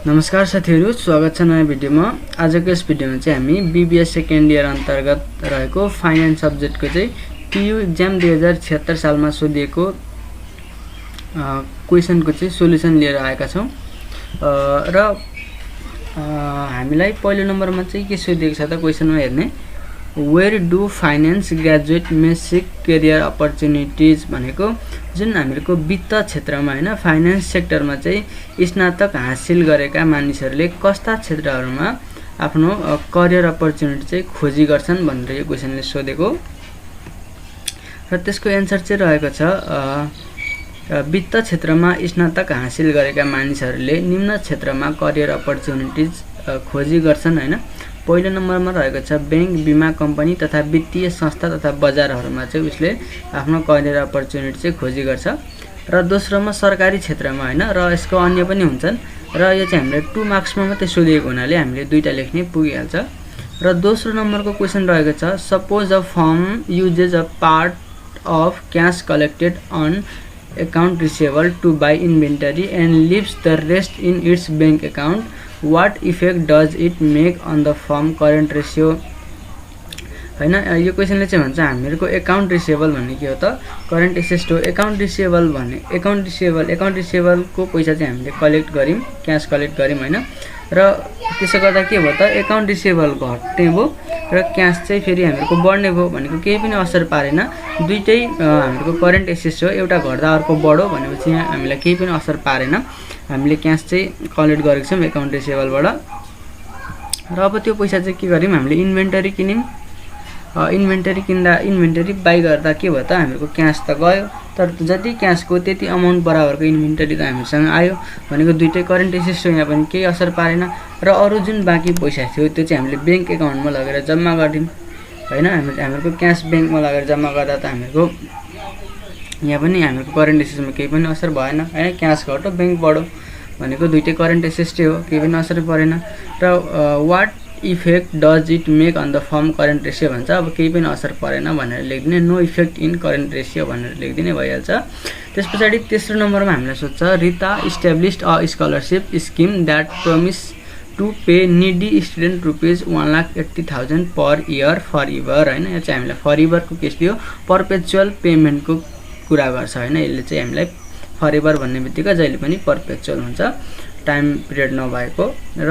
नमस्कार साथीहरु, स्वागत छ नयाँ भिडियोमा। आजको यस भिडियोमा चाहिँ हामी बीबीएस सेकेन्ड इयर अन्तर्गत रहेको फाइनान्स सब्जेक्टको चाहिँ पीयू एक्जाम 2076 सालमा सोधिएको क्वेशनको चाहिँ सोलुसन लिएर आएका छौं। र हामीलाई पहिलो नम्बरमा चाहिँ के सोधिएको छ त क्वेशनमा हेर्ने, where do finance graduate may seek career opportunities भनेको जुन हामीहरुको वित्त क्षेत्रमा हैन फाइनान्स सेक्टरमा चाहिँ स्नातक हासिल गरेका मानिसहरूले कस्ता क्षेत्रहरुमा आफ्नो करियर अपर्चुनिटी चाहिँ खोजी गर्छन् भनेर यो क्वेशनले सोधेको। र त्यसको एन्सर चाहिँ रहेको छ वित्त क्षेत्रमा स्नातक हासिल गरेका मानिसहरूले निम्न क्षेत्रमा करियर अपर्चुनिटिज खोजी गर्छन् हैन। पहिलो नम्बरमा रहेको छ बैंक, बीमा कम्पनी तथा वित्तीय संस्था तथा बजारहरुमा चाहिँ उसले आफ्नो करियर अपर्चुनिटी चाहिँ खोजी गर्छ। र दोस्रोमा सरकारी क्षेत्रमा हैन, र यसको अन्य पनि हुन्छन् र यो चाहिँ हामीले 2 मार्क्समा मात्रै सोधिएको हुनाले हामीले दुईटा लेख्ने पुगिहाल्छ। र दोस्रो नम्बरको क्वेशन रहेको छ, suppose a firm uses a part of cash collected on account receivable to buy inventory and leaves the rest in its bank account, what effect does it make on the firm current ratio हैन। यो क्वेशनले चाहिँ भन्छ हामीहरुको account receivable भन्ने के हो त, current asset हो। Account receivable भन्ने अकाउन्ट रिसिभेबलको पैसा चाहिँ हामीले कलेक्ट गर्यौं, क्याश कलेक्ट गर्यौं हैन। र त्यसो गर्दा के भयो त, अकाउन्ट रिसिभेबल घट्ने भयो र क्याश चाहिँ फेरि हामीहरुको बढ्ने भयो भनेको केही पनि असर पारेन। दुईटै हामीहरुको करेन्ट एसेट हो, एउटा घट्दा अर्को बढ्यो भनेपछि यहाँ हामीलाई केही पनि असर पारेन। हामीले क्याश चाहिँ कलेक्ट गरेको छौं अकाउन्ट रिसिभेबलबाट। र अब त्यो पैसा चाहिँ के गर्यौं, हामीले इन्भेन्टरी किन्यौं। इन्भेन्टरी किन्दा इन्भेन्टरी बाइ गर्दा के भयो त, हामीहरुको क्याश त गयो, तर जति क्याशको त्यति अमाउन्ट बराबरको इन्भेन्टरी त हामीसँग आयो भनेको दुईटै करेन्ट एसेट हो, यहाँ पनि केही असर पारेन। र अरु जुन बाँकी पैसा थियो त्यो चाहिँ हामीले बैंक अकाउन्टमा लगेर जम्मा गर्दियौं हैन। हामीहरुको क्याश बैंकमा लगेर जम्मा गर्दा त हामीहरुको यहाँ पनि हामीहरुको करेन्ट एसेटमा केही पनि असर भएन हैन। क्याश घट्यो, बैंक बढ्यो भनेको दुईटै करेन्ट एसेट हो, केही पनि असर परेन। र what effect does it make on the firm current ratio भन्छ। अब केही पनि असर परेन भनेर लेख्दिने, no effect in current ratio भनेर लेख्दिने भइहाल्छ। त्यसपछि तेस्रो नम्बरमा हामीले सोध्छ, Rita established a scholarship scheme that promise to pay needy student ₹1,80,000 per year forever हैन। यो चाहिँ हामीलाई फरएभरको केस दियो, पर्पेचुअल पेमेन्टको कुरा गर्छ हैन। यसले चाहिँ हामीलाई फरएभर भन्ने बित्तिकै जहिले पनि पर्पेचुअल हुन्छ, टाइम पिरियड नभएको। र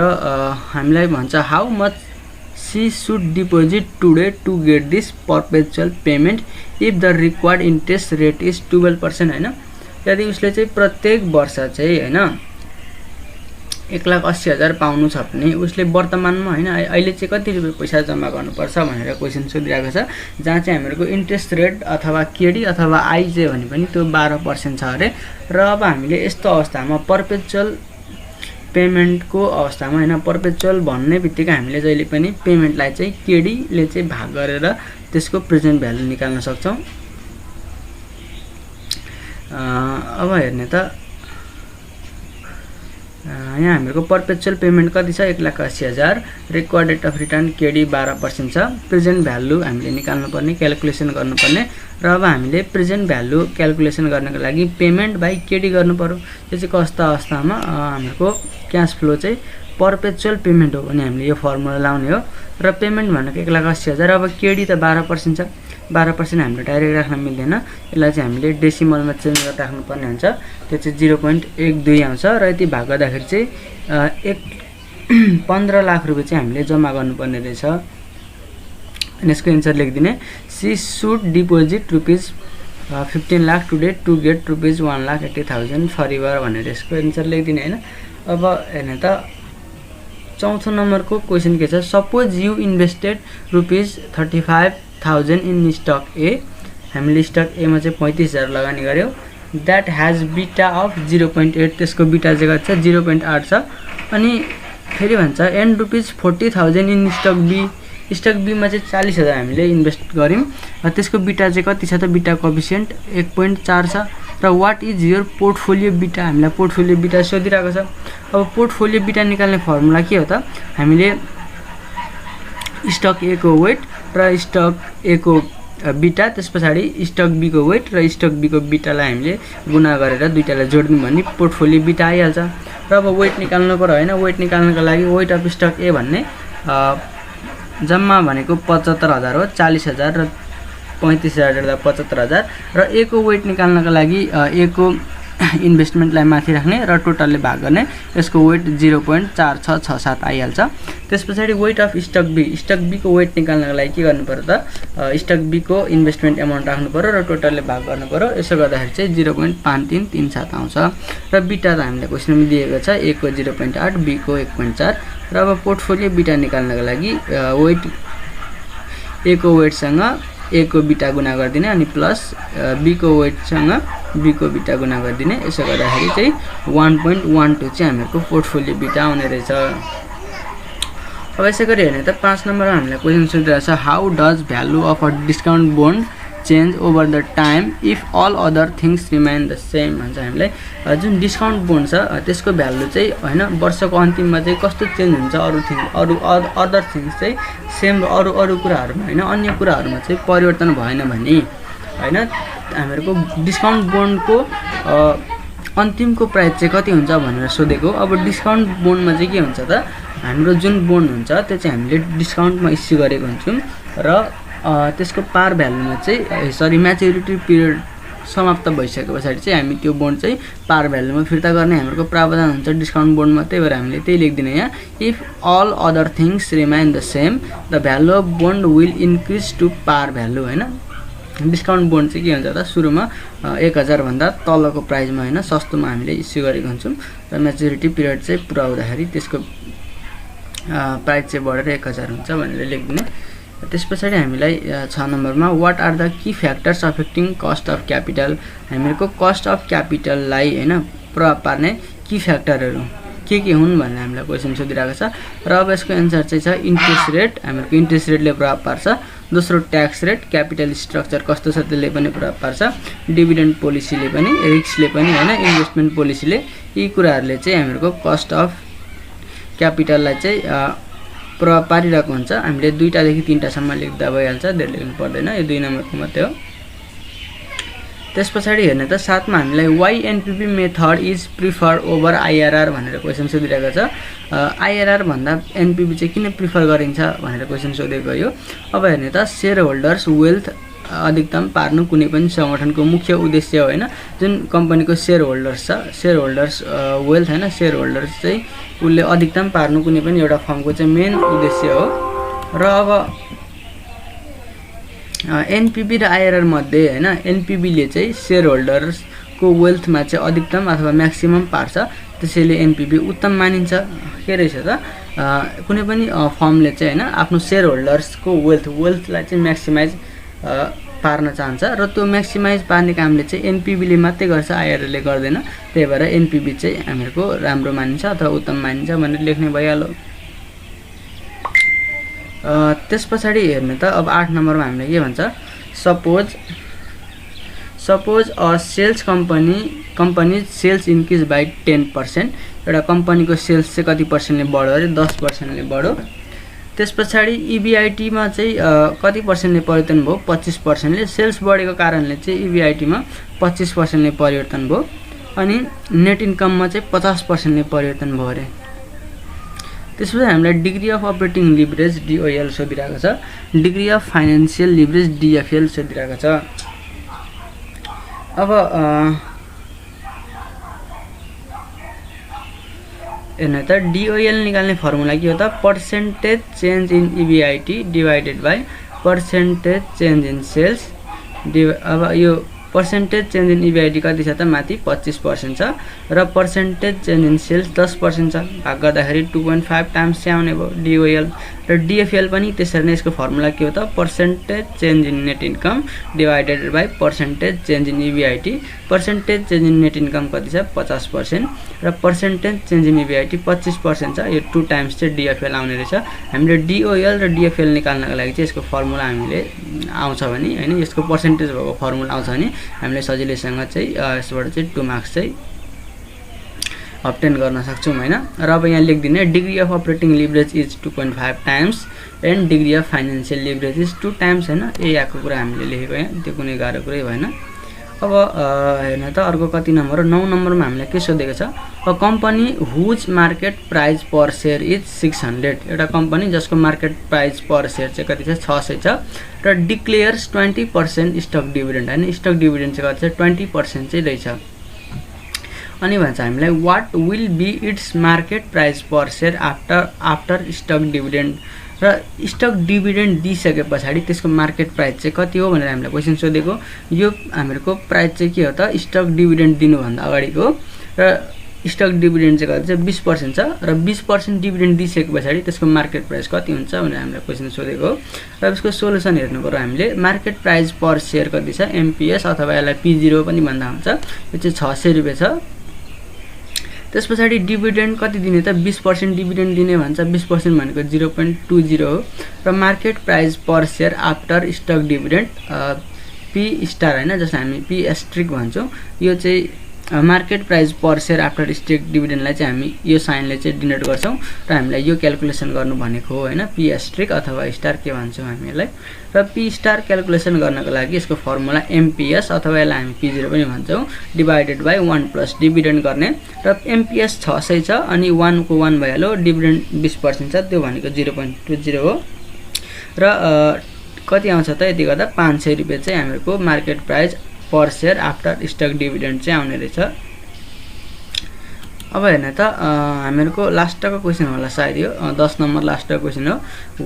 हामीलाई भन्छ, how much she should deposit today to get this perpetual payment if the required interest rate is 12% हैन। यदि उसले चाहिँ प्रत्येक वर्ष चाहिँ हैन 1,80,000 पाउनु छ भने उसले वर्तमानमा हैन अहिले चाहिँ कति रुपैयाँ पैसा जम्मा गर्नुपर्छ भनेर क्वेशन सोधिरहेको छ, जहाँ चाहिँ हामीहरुको इन्ट्रेस्ट रेट अथवा केडी अथवा आई चाहिँ भने पनि त्यो 12% छ अरे। र अब हामीले यस्तो अवस्थामा पर्पेचुअल पेमेन्टको अवस्थामा हैन, पर्पेचुअल भन्ने बित्तिकै हामीले जहिले पनि पेमेन्टलाई चाहिँ केडी ले चाहिँ भाग गरेर त्यसको प्रेजेन्ट भ्यालु निकाल्न सक्छौं। अब हेर्ने त यहाँ हामीहरुको पर्पेचुअल पेमेन्ट कति छ, 1,80,000, required rate of return KD 12% छ, प्रेजेन्ट भ्यालु हामीले निकाल्नु पर्ने, क्याल्कुलेसन गर्नुपर्ने। र अब हामीले प्रेजेन्ट भ्यालु क्याल्कुलेसन गर्नको लागि पेमेन्ट बाइ केडी गर्नु पर्यो। यो चाहिँ कस्ता अवस्थामा हामीहरुको क्याश फ्लो चाहिँ पर्पेचुअल पेमेन्ट हो भने हामीले यो फर्मुला लाउने हो। र पेमेन्ट भनेको 1,80,000, अब केडी त 12% छ, 12% हामीले डाइरेक्ट राख्न मिल्दैन, यसलाई चाहिँ हामीले डेसिमलमा चेन्ज गरेर राख्नु पर्ने हुन्छ। त्यो चाहिँ 0.12 आउँछ। र यति भाग गर्दाखेरि चाहिँ 15 लाख रुपैयाँ चाहिँ हामीले जम्मा गर्नुपर्ने रहेछ। अनि यसको एन्सर लेख्दिने, she should deposit ₹15 lakh today to get ₹1,80,000 forever भनेर यसको एन्सर लेख्दिने हैन। अब हेर्ने त चौथो नम्बरको क्वेशन के छ, suppose you invested ₹35,000 in stock A. हामीले स्टक ए मा चाहिँ 35,000 लगानी गर्यौ, दैट हैज बीटा अफ 0.8, त्यसको बीटा चाहिँ कति छ, 0.8 छ। अनि फेरि भन्छ and ₹40,000 in stock B. Stock B मा चाहिँ 40,000 हामीले इन्भेस्ट गर्यौं, र त्यसको बीटा चाहिँ कति छ त, बीटा कोएफिसिएन्ट 1.4 छ। र what is your portfolio beta, हामीलाई पोर्टफोलियो बीटा सोधिरहेको छ। अब पोर्टफोलियो बीटा निकाल्ने फर्मुला के हो त, हामीले स्टक ए को वेट र स्टक ए को बीटा, त्यसपछि स्टक बी को वेट र स्टक बी को बीटालाई हामीले गुणा गरेर दुईटालाई जोड्नु भने पोर्टफोलियो बीटा आइहाल्छ। र अब वेट निकाल्नु पर्यो हैन। वेट निकाल्नको लागि वेट अफ स्टक ए भन्ने जम्मा भनेको 75,000 हो, 40,000 र 35,000 जोड्दा 75,000 र ए को वेट निकाल्नको लागि ए को इन्भेस्टमेन्टलाई माथि राख्ने र टोटलले भाग गर्ने। यसको वेट 0.4667 आइहाल्छ। त्यसपछि weight of stock B, stock B को वेट निकाल्नको लागि के गर्नु पर्यो त स्टक बी को इन्भेस्टमेन्ट एमाउन्ट राख्नु पर्यो र टोटलले भाग गर्नु पर्यो। यसो गर्दाखेरि चाहिँ 0.5337 आउँछ र बीटा त हामीले क्वेशनमा दिएको छ, ए को 0.8, बी को 1.4 र अब पोर्टफोलियो बीटा निकाल्नको लागि वेट ए को वेटसँग ए को बीटा गुणा गरिदिने अनि प्लस बी को वेटसँग बी को बीटा गुणा गरिदिने। यसो गर्दाखेरि चाहिँ 1.12 चाहिँ हामीहरुको पोर्टफोलियो बीटा आउने रहेछ। अब यसै गरी हेर्ने त 5 नम्बरमा हामीलाई क्वेशन सोधिरहेको छ, how does value of a discount bond change over the time if all other things remain the same भन्छ हामीलाई। जुन डिस्काउन्ट बोन्ड छ त्यसको भ्यालु चाहिँ हैन वर्षको अन्तिममा चाहिँ कस्तो चेन्ज हुन्छ, अरु अदर थिङ्स चाहिँ सेम अरु कुराहरुमा हैन अन्य कुराहरुमा चाहिँ परिवर्तन भएन भने हैन हामीहरुको डिस्काउन्ट बोन्डको अन्तिमको प्राइस चाहिँ कति हुन्छ भनेर सोधेको। अब डिस्काउन्ट बोन्डमा चाहिँ के हुन्छ त हाम्रो जुन बोन्ड हुन्छ त्यो चाहिँ हामीले डिस्काउन्टमा इस्यु गरेको हुन्छौं र त्यसको पार भ्यालुमा चाहिँ म्याच्युरिटी पिरियड समाप्त भइसकेपछि चाहिँ हामी त्यो बोन्ड चाहिँ पार भ्यालुमा फिर्ता गर्ने हाम्रो प्रावधान हुन्छ डिस्काउन्ट बोन्डमा। त्यही भएर हामीले त्यही लेख्दिने यहाँ, if all other things remain the same the value of bond will increase to par value हैन। डिस्काउन्ट बोन्ड चाहिँ के हुन्छ त सुरुमा 1000 भन्दा तलको प्राइसमा हैन सस्तोमा हामीले इस्यु गरेको हुन्छौं र म्याच्युरिटी पिरियड चाहिँ पुरा हुँदाखेरि त्यसको प्राइस चाहिँ बढेर 1000 हुन्छ भनेर लेख्दिने। त्यसपछि हामीलाई 6 नम्बरमा what are the key factors affecting cost of capital, हामीहरुको कस्ट अफ क्यापिटललाई हैन प्रभाव पार्ने की फ्याक्टरहरु के हुन् भनेर हामीलाई क्वेशन सोधिरहेको छ र अब यसको एन्सर चाहिँ छ इन्ट्रेस्ट रेट, हामीहरुको इन्ट्रेस्ट रेटले प्रभाव पार्छ। दोस्रो ट्याक्स रेट, क्यापिटल स्ट्रक्चर कस्तो छ त्यसले पनि प्रभाव पार्छ, डिभिडेन्ड पोलिसीले पनि, रिस्कले पनि हैन, इन्भेस्टमेन्ट पोलिसीले, यी कुराहरुले चाहिँ हामीहरुको कस्ट अफ क्यापिटललाई चाहिँ प्रभाव पारिरहेको हुन्छ। हामीले 2टा देखि 3टा सम्म लेख्दा भइहाल्छ, धेरै लेख्नु पर्दैन, यो 2 नम्बरको मात्रै हो। त्यसपछि हेर्ने त 7 मा हामीलाई why NPV method is prefer over IRR भनेर क्वेशन सोधिरहेको छ। आईआरआर भन्दा एनपीबी चाहिँ किन प्रिफर गरिन्छ भनेर क्वेशन सोधेको यो। अब हेर्ने त शेयर होल्डर्स वेल्थ अधिकतम पार्नु कुनै पनि संगठनको मुख्य उद्देश्य हो हैन। जुन कम्पनीको शेयर होल्डर्स छ, शेयर होल्डर्स वेल्थ हैन, शेयर होल्डर्स चाहिँ उले अधिकतम पार्नु कुनै पनि एउटा फर्मको चाहिँ मेन उद्देश्य हो। र अब एनपीबी र आईआरआर मध्ये हैन एनपीबी ले चाहिँ शेयर होल्डर्स को वेल्थमा चाहिँ अधिकतम अथवा म्याक्सिमम पार्छ, त्यसैले एनपीबी उत्तम मानिन्छ। के रहेछ त कुनै पनि फर्मले चाहिँ हैन आफ्नो शेयर होल्डर्सको वेल्थलाई चाहिँ म्याक्सिमाइज पार्न चाहन्छ र त्यो म्याक्सिमाइज पार्ने कामले चाहिँ एनपीबी ले मात्रै गर्छ, आईआरआर ले गर्दैन। त्यही भएर एनपीबी चाहिँ हामीहरुको राम्रो मानिन्छ अथवा उत्तम मानिन्छ भनेर लेख्ने भइहाल्यो। त्यसपछि हेर्ने त अब 8 नम्बरमा हामीले के भन्छ, suppose a sales company sales increase by 10%, एउटा कम्पनीको सेल्स चाहिँ कति पर्सेन्टले बढ्यो अरे 10%ले बढ्यो। त्यसपछि ईबीआईटी मा चाहिँ कति पर्सेन्टले परिवर्तन भयो 25%ले, सेल्स बढेको कारणले चाहिँ ईबीआईटी मा 25%ले परिवर्तन भयो अनि नेट इन्कममा चाहिँ 50%ले परिवर्तन भयो अरे। त्यसपछि हामीलाई degree of operating leverage DOL सोधिरहेको छ, degree of financial leverage DFL सोधिरहेको छ। अब हेर्नु त डीओएल निकाल्ने फर्मुला के हो त, percentage change in EBIT divided by percentage change in sales. अब यो पर्सेन्टेज चेन्ज इन ईबीआईटी कति छ त माथि 25% छ र पर्सेन्टेज चेन्ज इन सेल्स 10% छ, भाग गर्दाखेरि 2.5 टाइम्स चाहिँ आउने भयो डीओएल। र डीएफएल पनि त्यसरी नै, यसको फर्मुला के हो त percentage change in net income divided by percentage change in EBIT. Percentage change in net income कति छ 50% र पर्सेन्टेज चेन्ज इन ईबीआईटी 25% छ, यो 2 टाइम्स चाहिँ डीएफएल आउने रहेछ। हामीले डीओएल र डीएफएल निकाल्नको लागि चाहिँ यसको फर्मुला हामीले आउँछ भने हैन, यसको पर्सेन्टेज भएको फर्मुला आउँछ भने हामीले सजिलैसँग चाहिँ यसबाट चाहिँ 2 मार्क्स चाहिँ अब्टेन गर्न सक्छौं हैन। र अब यहाँ लेख्दिने degree of operating leverage is 2.5 times and degree of financial leverage is 2 times हैन। ए आको कुरा हामीले लेखेको यहाँ, त्यो कुनै गाह्रो कुरै भएन। अब हेर्न त अर्को कति नम्बर हो 9 नम्बरमा हामीलाई के सोधेको छ a company whose market price per share is 600 एउटा कम्पनी जसको मार्केट प्राइस पर शेयर चाहिँ कति छ 600 छ र डिक्लेयर्स 20% स्टक डिभिडेन्ड हैन स्टक डिभिडेन्ड चाहिँ कति छ 20% चाहिँ रहेछ अनि भन्छ हामीलाई what will be its market price per share after stock dividend र स्टक डिभिडेन्ड दिइसके पछाडी त्यसको मार्केट प्राइस चाहिँ कति हो भनेर हामीलाई क्वेशन सोधेको यो हामीहरुको प्राइस चाहिँ के हो त स्टक डिभिडेन्ड दिनु भन्दा अगाडिको र स्टक डिभिडेन्ड चाहिँ कति छ 20% छ र 20% डिभिडेन्ड दिइसके पछाडी त्यसको मार्केट प्राइस कति हुन्छ भनेर हामीलाई क्वेशन सोधेको र यसको सोलुसन हेर्नु पर्यो हामीले मार्केट प्राइस पर शेयर कति छ एमपीएस अथवा यसलाई पी0 पनि भन्दा हुन्छ यो चाहिँ 600 रुपैयाँ छ त्यसपछि डिभिडेन्ड कति दिने त 20% डिभिडेन्ड दिने भन्छ 20% भनेको 0.20 हो र market price per share after stock dividend P star हैन जसलाई हामी पी एस्ट्रिक भन्छौं यो चाहिँ market price per share after stock डिभिडेन्डलाई चाहिँ हामी यो साइनले चाहिँ डिनोट गर्छौं र हामीलाई यो क्याल्कुलेसन गर्नु भनेको हो हैन पी एस्ट्रिक अथवा स्टार के भन्छौं हामीलाई र पी स्टार क्याल्कुलेसन गर्नको लागि यसको फर्मुला एमपीएस अथवा यसलाई हामी पी0 पनि भन्छौं डिवाइडेड बाइ 1 प्लस डिभिडेन्ड गर्ने र एमपीएस 600 छ अनि 1 को 1 भइहाल्यो डिभिडेन्ड 20% छ त्यो भनेको 0.20 हो र कति आउँछ त यति गर्दा 500 रुपैयाँ चाहिँ हामीहरुको market price per share after stock dividend चाहिँ आउने रहेछ अब हेर्न त हामीहरुको लास्टको क्वेशन होला सायद यो 10 नम्बर लास्टको क्वेशन हो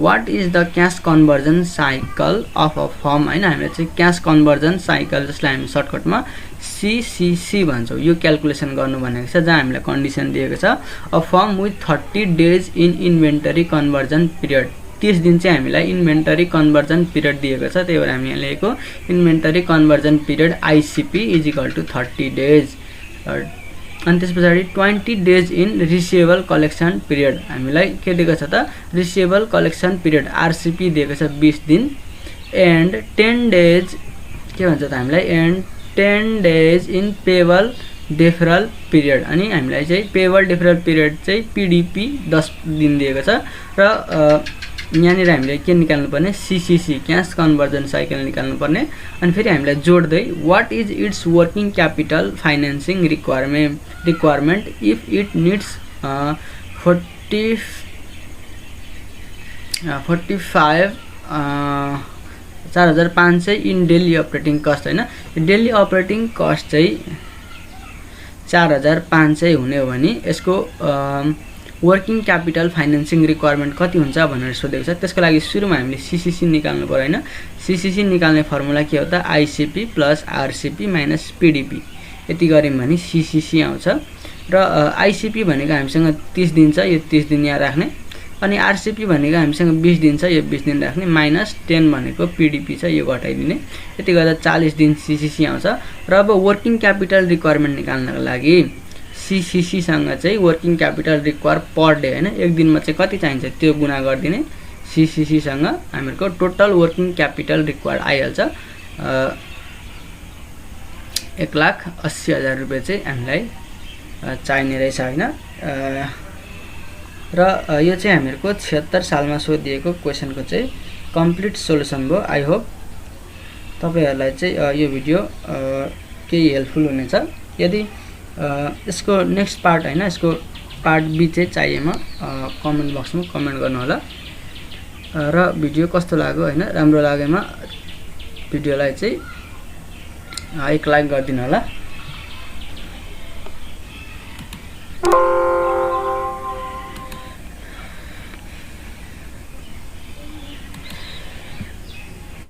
what is the cash conversion cycle of a firm हैन हामीले चाहिँ क्याश कन्भर्जन साइकल जसलाई हामी सर्टकटमा सीसीसी भन्छौं यो क्याल्कुलेसन गर्नु भनेको छ जहाँ हामीलाई कन्डिसन दिएको छ a firm with 30 days in inventory conversion period 30 दिन चाहिँ हामीलाई इन्भेन्टरी कन्भर्जन पिरियड दिएको छ त्यही भएर हामी यहाँ लेखेको inventory conversion period ICP = 30 days अनि त्यसपछि 20 days in receivable collection period हामीलाई के दिएको छ त रिसिभेबल कलेक्सन पिरियड आरसीपी दिएको छ 20 दिन एन्ड 10 डेज के भन्छ त हामीलाई and 10 days in payable deferral period अनि हामीलाई चाहिँ पेबल डेफरल पिरियड चाहिँ पीडीपी 10 दिन दिएको छ र यहाँनिर हामीले के निकाल्नु पर्ने सीसीसी क्याश कन्भर्जन साइकल निकाल्नु पर्ने अनि फेरि हामीलाई जोड्दै what is its working capital financing requirement if it needs 4500 in daily operating cost हैन डेली अपरेटिङ कस्ट चाहिँ 4500 हुने हो भने यसको वर्किङ क्यापिटल फाइनान्सिङ रिक्वायरमेन्ट कति हुन्छ भनेर सोधेको छ त्यसको लागि सुरुमा हामीले सीसीसी निकाल्नु पर्यो हैन सीसीसी निकाल्ने फर्मुला के हो त आईसीपी + आरसीपी - पीडीपी यति गर्यौं भने सीसीसी आउँछ र आईसीपी भनेको हामीसँग 30 दिन छ यो 30 दिन यहाँ राख्ने अनि आरसीपी भनेको हामीसँग 20 दिन छ यो 20 दिन राख्ने -10 भनेको पीडीपी छ यो घटाइदिने यति गर्दा 40 दिन सीसीसी आउँछ र अब वर्किङ क्यापिटल रिक्वायरमेन्ट निकाल्नको लागि सीसीसी सँग चाहिँ working capital require per day हैन एक दिनमा चाहिँ कति चाहिन्छ त्यो गुणा गरिदिने सीसीसी सँग हामीहरुको टोटल वर्किङ क्यापिटल रिक्वायर आइहाल्छ 1,80,000 रुपैयाँ चाहिँ हामीलाई चाहिने रहेछ हैन र यो चाहिँ हामीहरुको 76 सालमा सोधिएको क्वेशनको चाहिँ कम्प्लिट सोलुसन भयो आई होप तपाईहरुलाई चाहिँ यो भिडियो केही हेल्पफुल हुनेछ यदि यसको नेक्स्ट पार्ट हैन यसको पार्ट बी चाहिँ चाहिएमा कमेन्ट बक्समा कमेन्ट गर्नु होला र भिडियो कस्तो लाग्यो हैन राम्रो लागेमा भिडियोलाई चाहिँ एक लाइक गरिदिनु होला।